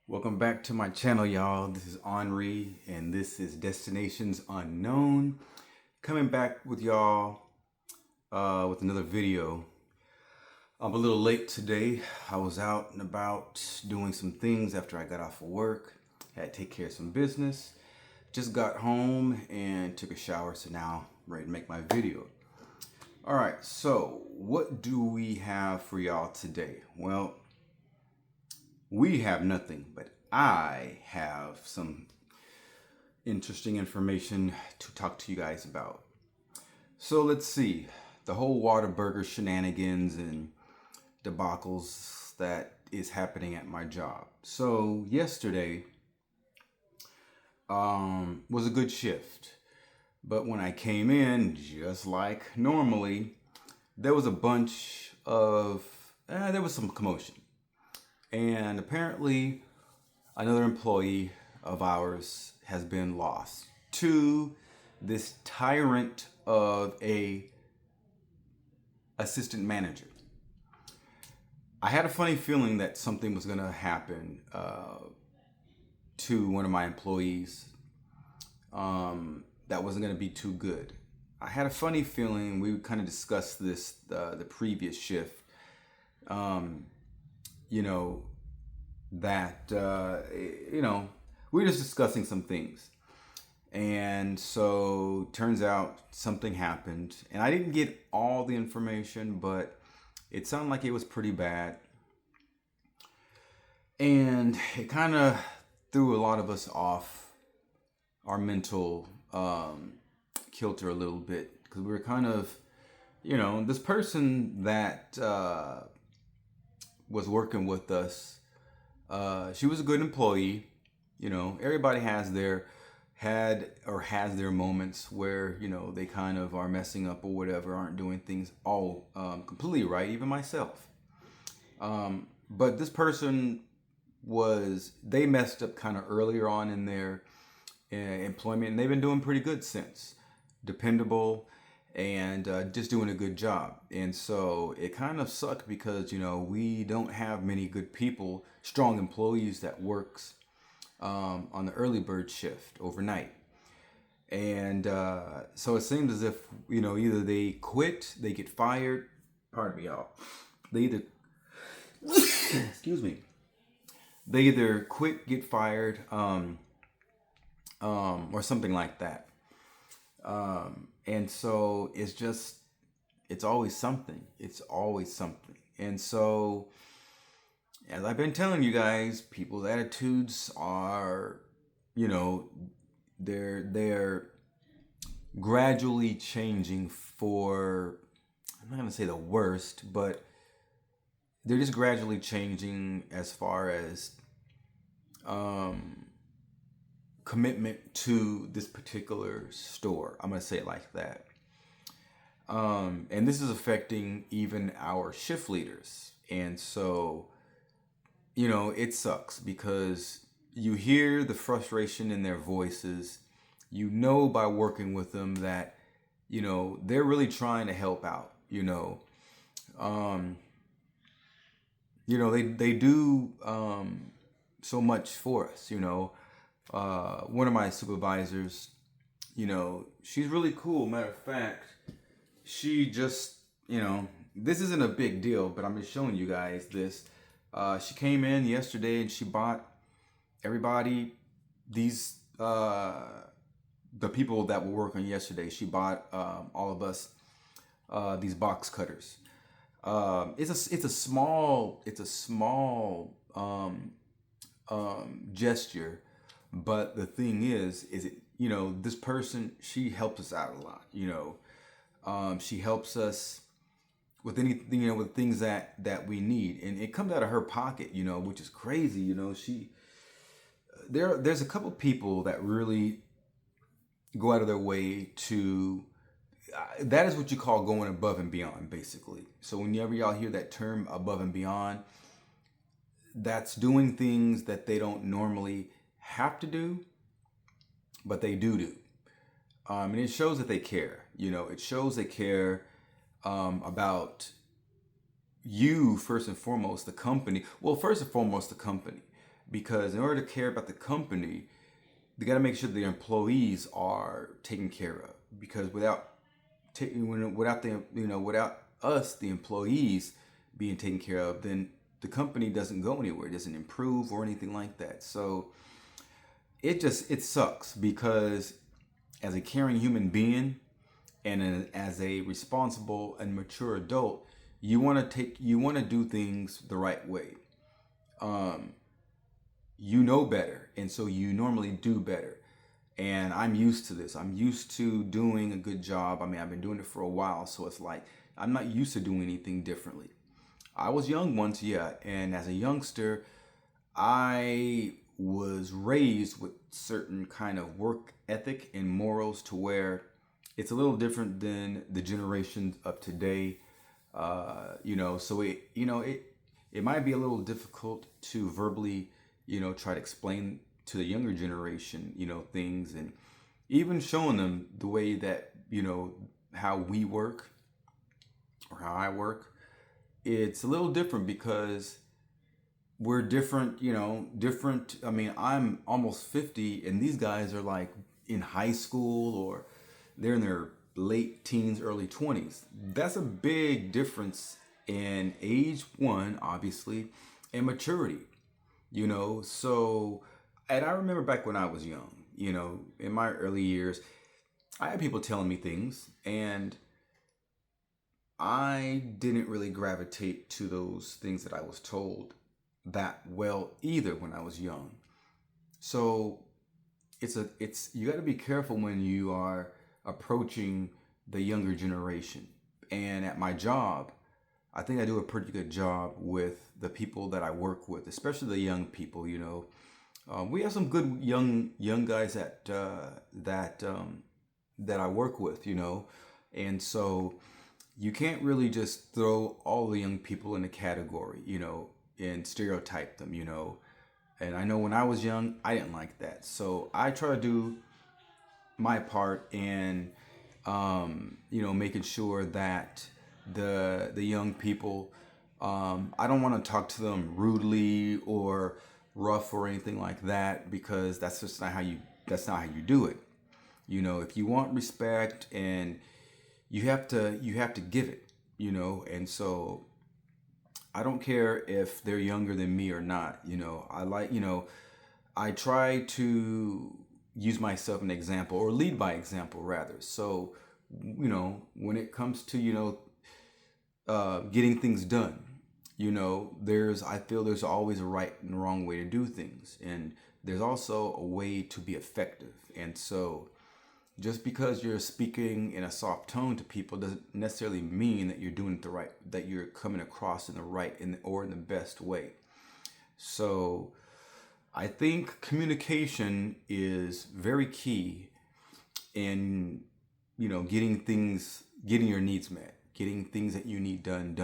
Welcome back to my channel, y'all. This is Henri, and this is Destinations Unknown. Coming back with y'all with another video. I'm a little late today. I was out and about doing some things after I got off of work. Had to take care of some business. Just got home and took a shower, so now I'm ready to make my video. All right, so what do we have for y'all today? Well, we have nothing, but I have some interesting information to talk to you guys about. So let's see, the whole Whataburger shenanigans and debacles that is happening at my job. So yesterday was a good shift, but when I came in, just like normally, there was a bunch of, there was some commotion. And apparently another employee of ours has been lost to this tyrant of a assistant manager. I had a funny feeling that something was going to happen to one of my employees that wasn't going to be too good. I had a funny feeling. We kind of discussed this the previous shift. We were just discussing some things. And so turns out something happened, and I didn't get all the information, but it sounded like it was pretty bad. And it kind of threw a lot of us off our mental kilter a little bit, because we were kind of, this person that was working with us, she was a good employee. Everybody has their moments where they kind of are messing up or whatever, aren't doing things all completely right, even myself. But this person they messed up kind of earlier on in their employment, and they've been doing pretty good since. Dependable and just doing a good job. And so it kind of sucked because we don't have many good people, strong employees that works on the early bird shift overnight. And so it seems as if either they quit, they get fired. Pardon me, y'all. They either excuse me. They either quit, get fired, or something like that. And so it's always something. It's always something. And so, as I've been telling you guys, people's attitudes are, they're gradually changing for, I'm not going to say the worst, but they're just gradually changing as far as commitment to this particular store. I'm going to say it like that. And this is affecting even our shift leaders. And so, it sucks because you hear the frustration in their voices. By working with them that, they're really trying to help out. They do so much for us. One of my supervisors, she's really cool. Matter of fact, she just, this isn't a big deal, but I'm just showing you guys this. She came in yesterday and she bought everybody these, the people that were working yesterday. She bought all of us these box cutters. It's a small gesture, but the thing is this person, she helps us out a lot. She helps us with anything, with things that we need, and it comes out of her pocket, which is crazy. There's a couple people that really go out of their way to. That is what you call going above and beyond, basically. So whenever y'all hear that term above and beyond, that's doing things that they don't normally have to do, but they do. And it shows that they care. It shows they care about you, first and foremost, the company. Well, first and foremost, the company. because in order to care about the company, they got to make sure the employees are taken care of. Because without us, the employees being taken care of, then the company doesn't go anywhere. It doesn't improve or anything like that. So it sucks, because as a caring human being and as a responsible and mature adult, you want to do things the right way. You know better, and so you normally do better. And I'm used to this. I'm used to doing a good job. I mean, I've been doing it for a while, so it's like I'm not used to doing anything differently. I was young once, yeah, and as a youngster, I was raised with certain kind of work ethic and morals to where it's a little different than the generation of today. So it might be a little difficult to verbally, try to explain to the younger generation, things, and even showing them the way that, how we work or how I work. It's a little different because we're different, different. I mean, I'm almost 50 and these guys are like in high school, or they're in their late teens, early 20s. That's a big difference in age, one, obviously, and maturity, So, and I remember back when I was young, in my early years, I had people telling me things, and I didn't really gravitate to those things that I was told that well either when I was young. So you got to be careful when you are approaching the younger generation. And at my job, I think I do a pretty good job with the people that I work with, especially the young people. We have some good young guys that I work with, and so you can't really just throw all the young people in a category, and stereotype them, And I know when I was young, I didn't like that, so I try to do my part in, making sure that the young people, I don't want to talk to them rudely or rough or anything like that, because that's just not how you do it. If you want respect, and you have to give it, and so I don't care if they're younger than me or not. I try to use myself an example, or lead by example rather. So, when it comes to, getting things done, I feel there's always a right and a wrong way to do things. And there's also a way to be effective. And so just because you're speaking in a soft tone to people doesn't necessarily mean that you're doing it that you're coming across in the right or in the best way. So I think communication is very key in, getting your needs met, getting things that you need done,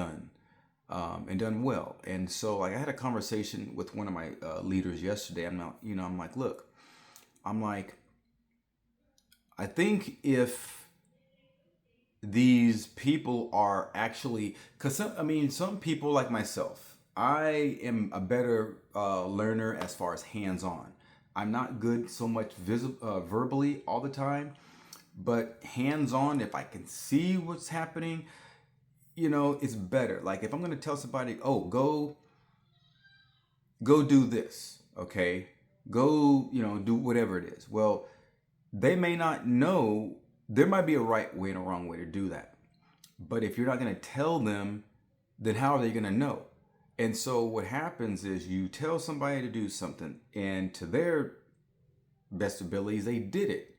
and done well. And so, like, I had a conversation with one of my leaders yesterday. I'm like, look, I think if these people are actually, because some people like myself, I am a better learner as far as hands-on. I'm not good so much verbally all the time, but hands-on, if I can see what's happening, it's better. Like if I'm going to tell somebody, oh, go do this, okay? Go, do whatever it is. Well, they may not know, there might be a right way and a wrong way to do that. But if you're not going to tell them, then how are they going to know? And so what happens is you tell somebody to do something, and to their best abilities, they did it.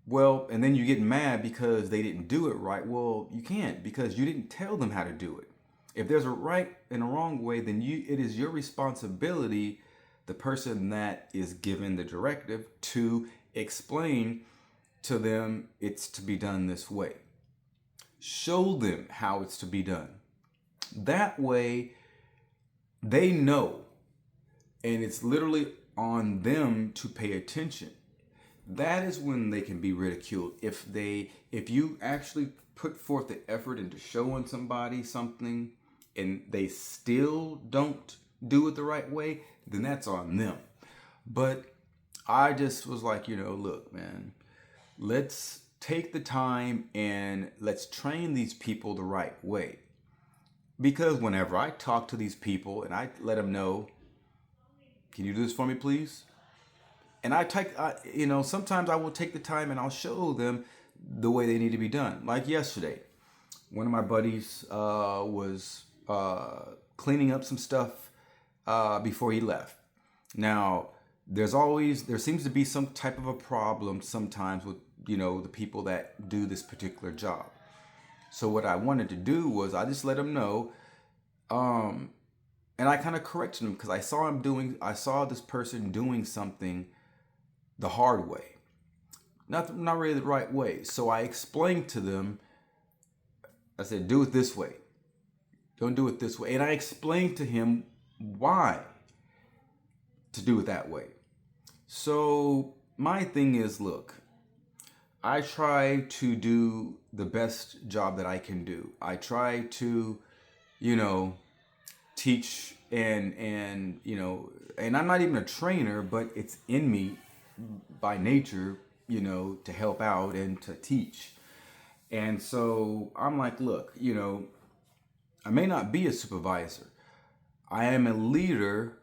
Well, and then you get mad because they didn't do it right. Well, you can't, because you didn't tell them how to do it. If there's a right and a wrong way, then it is your responsibility, the person that is given the directive, to explain to them it's to be done this way. Show them how it's to be done. That way they know, and it's literally on them to pay attention. That is when they can be ridiculed. If you actually put forth the effort into showing somebody something and they still don't do it the right way, then that's on them. But I just was like, look, man, let's take the time and let's train these people the right way. Because whenever I talk to these people and I let them know, can you do this for me, please? And sometimes I will take the time and I'll show them the way they need to be done. Like yesterday, one of my buddies was cleaning up some stuff before he left. Now, there seems to be some type of a problem sometimes with, the people that do this particular job. So what I wanted to do was I just let him know, and I kind of corrected him because I saw this person doing something the hard way, not really the right way. So I explained to them. I said, do it this way. Don't do it this way. And I explained to him why to do it that way. So my thing is, look, I try to do the best job that I can do. I try to, teach and I'm not even a trainer, but it's in me by nature, to help out and to teach. And so I'm like, look, I may not be a supervisor. I am a leader.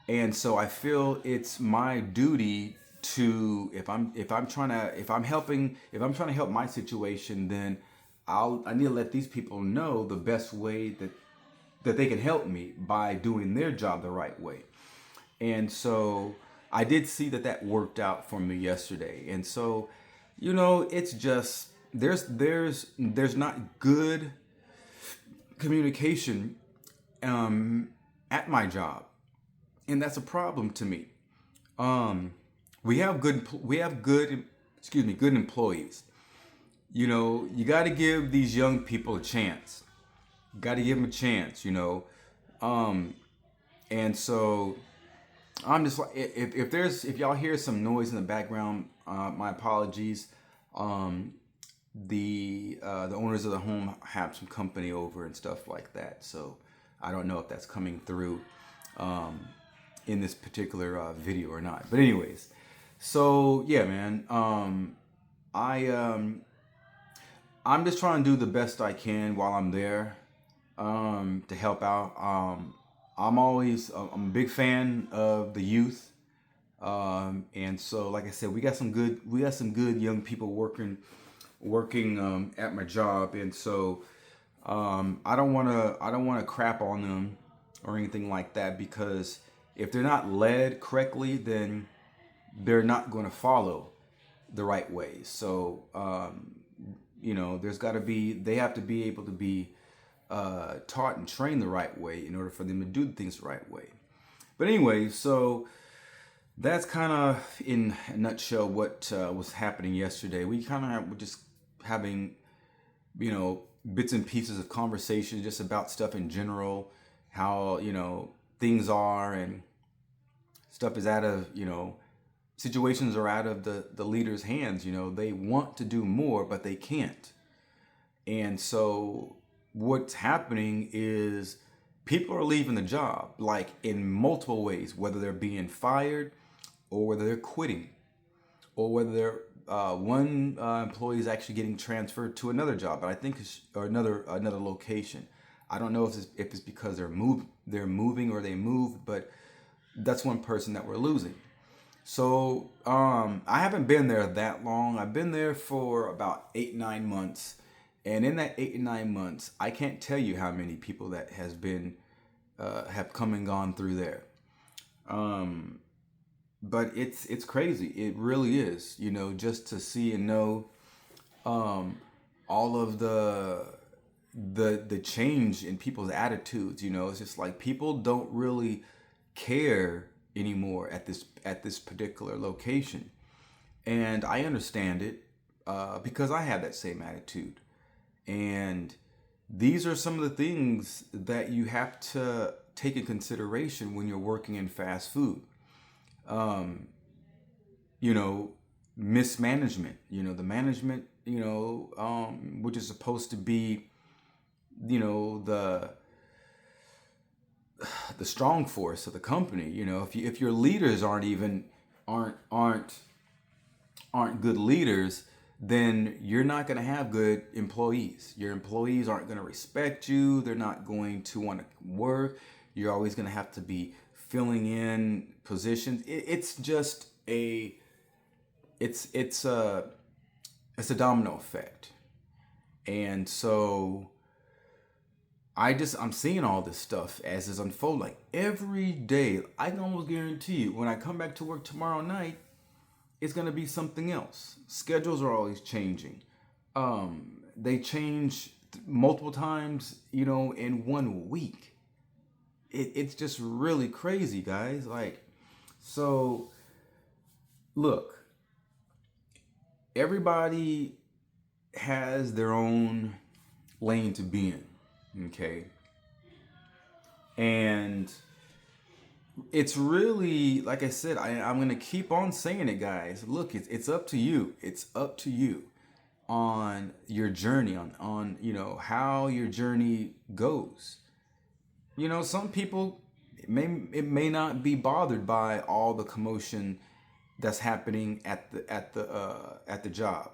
And so I feel it's my duty to, if I'm trying to help my situation, then I need to let these people know the best way that they can help me by doing their job the right way. And so I did see that worked out for me yesterday. And so, it's just, there's not good communication at my job. And that's a problem to me. We have good employees. You got to give these young people a chance. You got to give them a chance, and so I'm just like, if y'all hear some noise in the background, my apologies. The owners of the home have some company over and stuff like that. So I don't know if that's coming through in this particular video or not. But anyways, so yeah, man. I'm just trying to do the best I can while I'm there to help out. I'm a big fan of the youth. And so, like I said, we got some good young people working at my job. And so, I don't want to crap on them or anything like that, because if they're not led correctly, then they're not going to follow the right way. So, they have to be able to be taught and trained the right way in order for them to do things the right way. But anyway, so that's kind of in a nutshell what was happening yesterday. We kind of were just having, bits and pieces of conversation just about stuff in general, how, things are, and stuff is out of, situations are out of the leader's hands. They want to do more, but they can't. And so what's happening is people are leaving the job, like in multiple ways, whether they're being fired or whether they're quitting, or whether they're one employee is actually getting transferred to another job, but I think or another location. I don't know if it's because they're moving or they moved, but that's one person that we're losing. So I haven't been there that long. I've been there for about 8-9 months. And in that 8 to 9 months, I can't tell you how many people that have come and gone through there. But it's crazy. It really is, just to see and know all of the change in people's attitudes. It's just like people don't really care anymore at this particular location. And I understand it because I had that same attitude. And these are some of the things that you have to take in consideration when you're working in fast food. Mismanagement, the management, which is supposed to be, the the strong force of the company. You know, if your leaders aren't good leaders, then you're not going to have good employees. Your employees aren't going to respect you. They're not going to want to work. You're always going to have to be filling in positions. It's just it's a domino effect. And so I'm seeing all this stuff as it's unfolding. Like every day, I can almost guarantee you when I come back to work tomorrow night, it's going to be something else. Schedules are always changing. They change multiple times, you know, in 1 week. It's just really crazy, guys. Like, so look, everybody has their own lane to be in, okay? And it's really, like I said, I'm going to keep on saying it, guys. Look, it's up to you. It's up to you on your journey, on you know, how your journey goes. You know, some people, it may not be bothered by all the commotion that's happening at the job.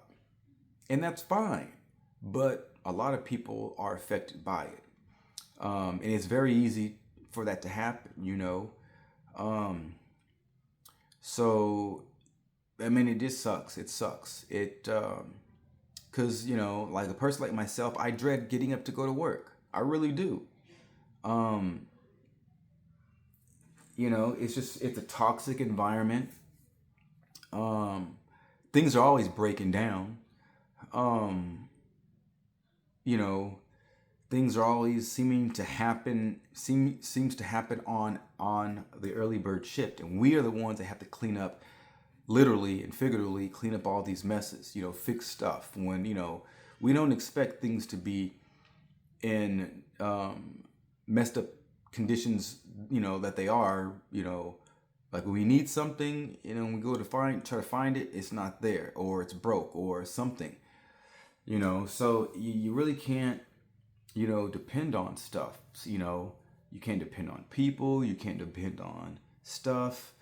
And that's fine. But a lot of people are affected by it. And it's very easy for that to happen, you know. So, I mean, it just sucks. It sucks. Cause you know, like a person like myself, I dread getting up to go to work. I really do. You know, it's a toxic environment. Things are always breaking down. You know, things are always seems to happen on the early bird shift, and we are the ones that have to clean up, literally and figuratively clean up all these messes, you know, fix stuff when, you know, we don't expect things to be in messed up conditions, you know, that they are, you know, like when we need something, you know, when we go to try to find it, it's not there, or it's broke or something, you know. So you really can't, you know, depend on stuff. You know, you can't depend on people. You can't depend on stuff.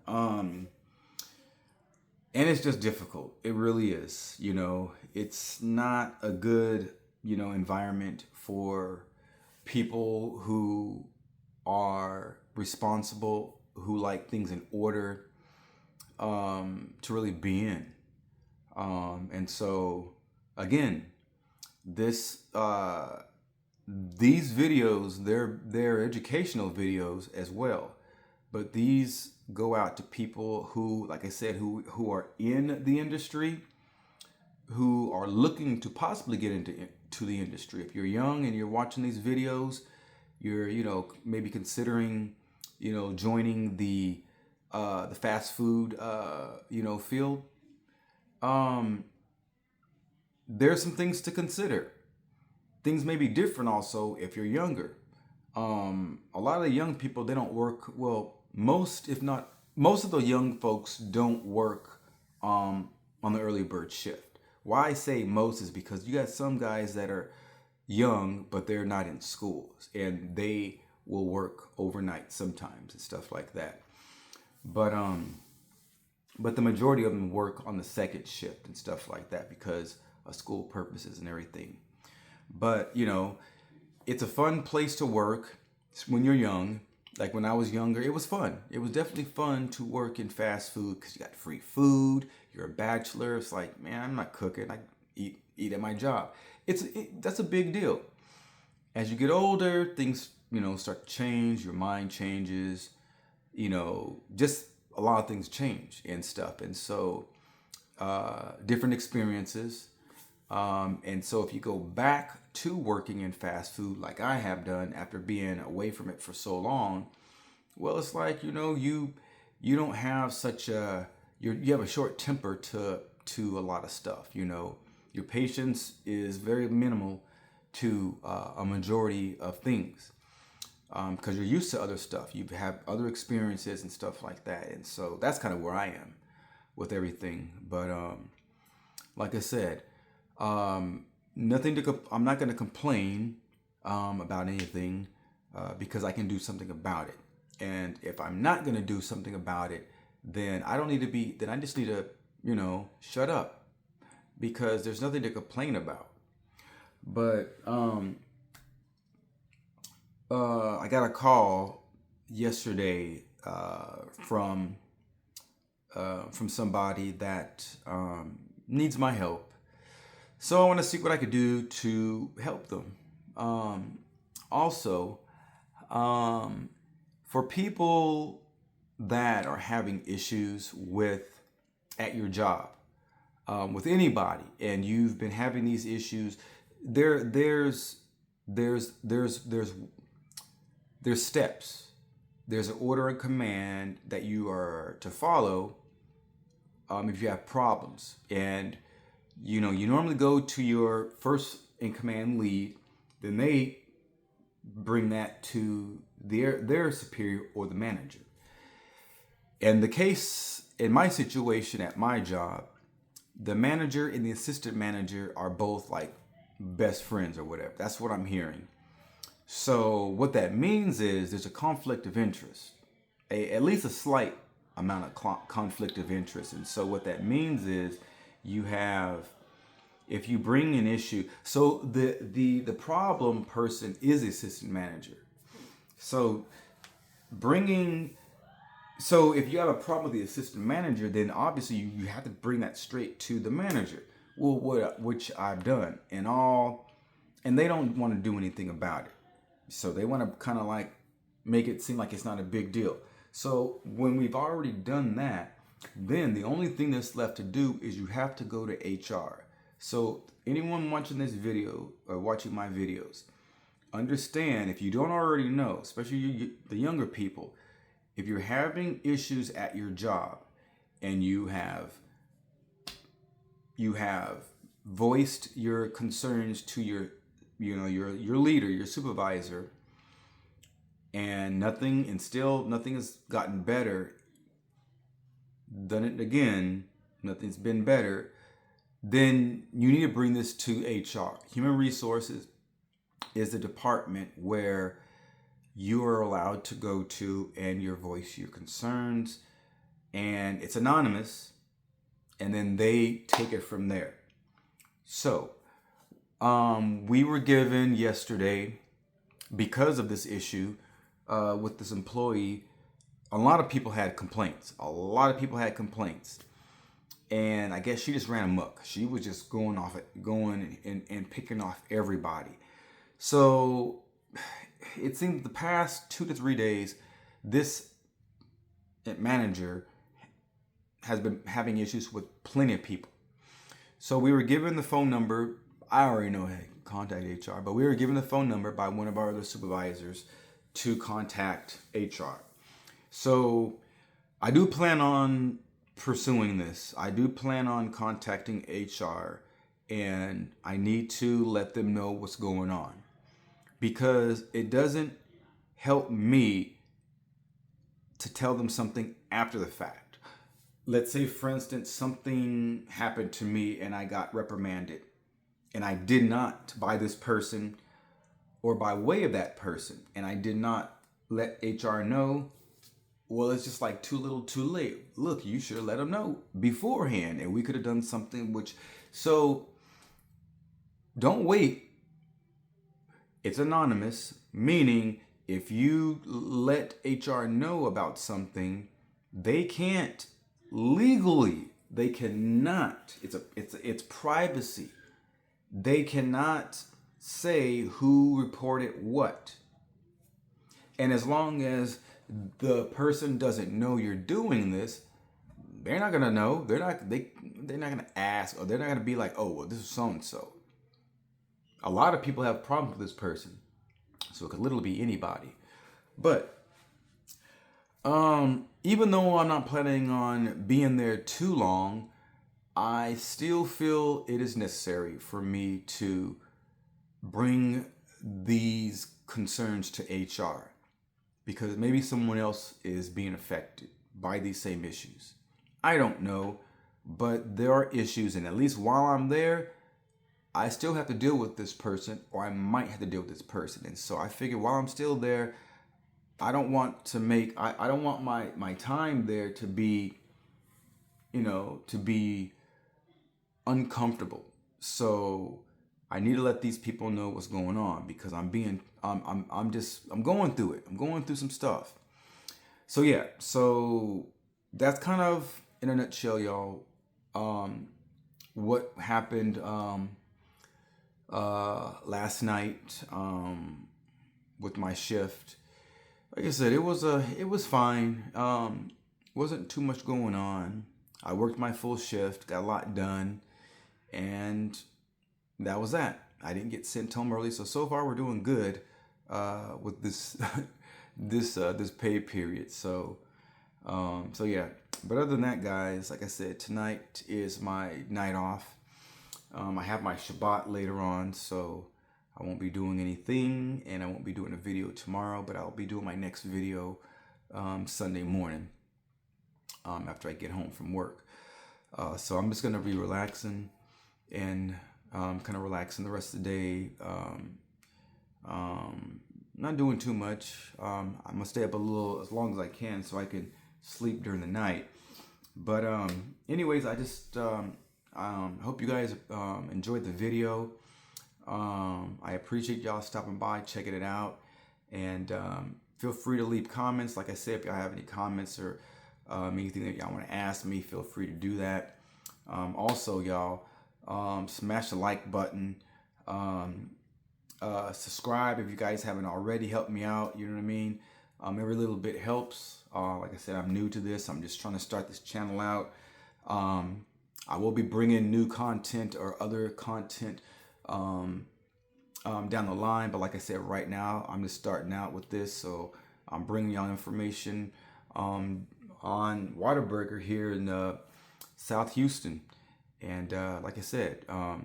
And it's just difficult. It really is. You know, it's not a good, you know, environment for people who are responsible, who like things in order, to really be in. And so, again, these videos, they're educational videos as well, but these go out to people who, like I said, who are in the industry, who are looking to possibly get into the industry. If you're young and you're watching these videos, you're, you know, maybe considering, you know, joining the fast food you know, field. There's some things to consider. Things may be different also if you're younger. A lot of the young people, they don't work, well, most, if not, most of the young folks don't work on the early bird shift. Why I say most is because you got some guys that are young, but they're not in schools, and they will work overnight sometimes and stuff like that. But the majority of them work on the second shift and stuff like that because of school purposes and everything. But, you know, it's a fun place to work when you're young. Like when I was younger, it was fun. It was definitely fun to work in fast food because you got free food. You're a bachelor. It's like, man, I'm not cooking. I eat at my job. That's a big deal. As you get older, things, you know, start to change. Your mind changes. You know, just a lot of things change and stuff. And so different experiences. And so if you go back to working in fast food like I have done after being away from it for so long, well, it's like, you know, you don't have such a, you have a short temper to a lot of stuff, you know. Your patience is very minimal to a majority of things because you're used to other stuff. You have other experiences and stuff like that. And so that's kind of where I am with everything. But like I said, I'm not going to complain about anything. because I can do something about it. And if I'm not going to do something about it, then I don't need to be, then I just need to, shut up, because there's nothing to complain about. But I got a call yesterday from somebody that needs my help. So I want to see what I could do to help them. Also, for people that are having issues at your job, with anybody, and you've been having these issues, there's steps. There's an order and command that you are to follow if you have problems. And you normally go to your first in command lead, then they bring that to their superior or the manager. And the case in my situation at my job, the manager and the assistant manager are both like best friends or whatever. That's what I'm hearing. So what that means is there's a conflict of interest, at least a slight amount of conflict of interest. And so what that means is if you bring an issue, so the problem person is the assistant manager. So if you have a problem with the assistant manager, then obviously you have to bring that straight to the manager. Well, which I've done and they don't want to do anything about it. So they want to kind of like make it seem like it's not a big deal. So when we've already done that, then the only thing that's left to do is you have to go to HR. So anyone watching this video or watching my videos, understand, if you don't already know, especially the younger people, if you're having issues at your job and you have voiced your concerns to your leader, your supervisor, and still nothing has gotten better, done it again, nothing's been better, then you need to bring this to HR. Human Resources is the department where you are allowed to go to and you voice your concerns, and it's anonymous, and then they take it from there. So we were given yesterday, because of this issue with this employee, a lot of people had complaints. And I guess she just ran amok. She was just going and picking off everybody. So it seems the past 2 to 3 days, this manager has been having issues with plenty of people. So we were given the phone number. I already know, hey, contact HR, but we were given the phone number by one of our other supervisors to contact HR. So I do plan on pursuing this. I do plan on contacting HR, and I need to let them know what's going on, because it doesn't help me to tell them something after the fact. Let's say, for instance, something happened to me and I got reprimanded, and I did not, by this person or by way of that person, and I did not let HR know. Well, it's just like too little too late. Look, you should have let them know beforehand, and we could have done something. So don't wait. It's anonymous, meaning if you let HR know about something, they can't legally, they cannot, it's privacy. They cannot say who reported what. And as long as the person doesn't know you're doing this, they're not gonna know. They're not gonna ask, or they're not gonna be like, oh, well, this is so and so. A lot of people have problems with this person, so it could literally be anybody. But even though I'm not planning on being there too long, I still feel it is necessary for me to bring these concerns to HR, because maybe someone else is being affected by these same issues. I don't know, but there are issues, and at least while I'm there, I still have to deal with this person, or I might have to deal with this person. And so I figured while I'm still there, I don't want to I don't want my time there to be, to be uncomfortable. So I need to let these people know what's going on, because I'm going through it. I'm going through some stuff. So yeah, so that's kind of in a nutshell, y'all. What happened last night with my shift. Like I said, it was fine. Wasn't too much going on. I worked my full shift, got a lot done, and that was that. I didn't get sent home early, so far we're doing good with this this pay period. So yeah. But other than that, guys, like I said, tonight is my night off. I have my Shabbat later on, so I won't be doing anything, and I won't be doing a video tomorrow, but I'll be doing my next video Sunday morning after I get home from work. So I'm just gonna be relaxing and kind of relaxing the rest of the day. Not doing too much. I'm gonna stay up a little as long as I can so I can sleep during the night. But anyways, I just hope you guys enjoyed the video. I appreciate y'all stopping by, checking it out, and feel free to leave comments. Like I said, if y'all have any comments or anything that y'all want to ask me, feel free to do that. Also, y'all, smash the like button. Subscribe if you guys haven't already. Help me out, you know what I mean? Every little bit helps. Like I said, I'm new to this. I'm just trying to start this channel out. I will be bringing new content or other content down the line. But like I said, right now, I'm just starting out with this. So I'm bringing y'all information on Whataburger here in South Houston. And like I said, I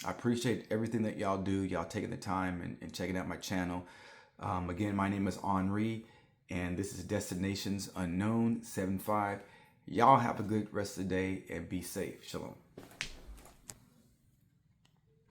appreciate everything that y'all do. Y'all taking the time and checking out my channel. Again, my name is Henri, and this is Destinations Unknown 75. Y'all have a good rest of the day and be safe. Shalom.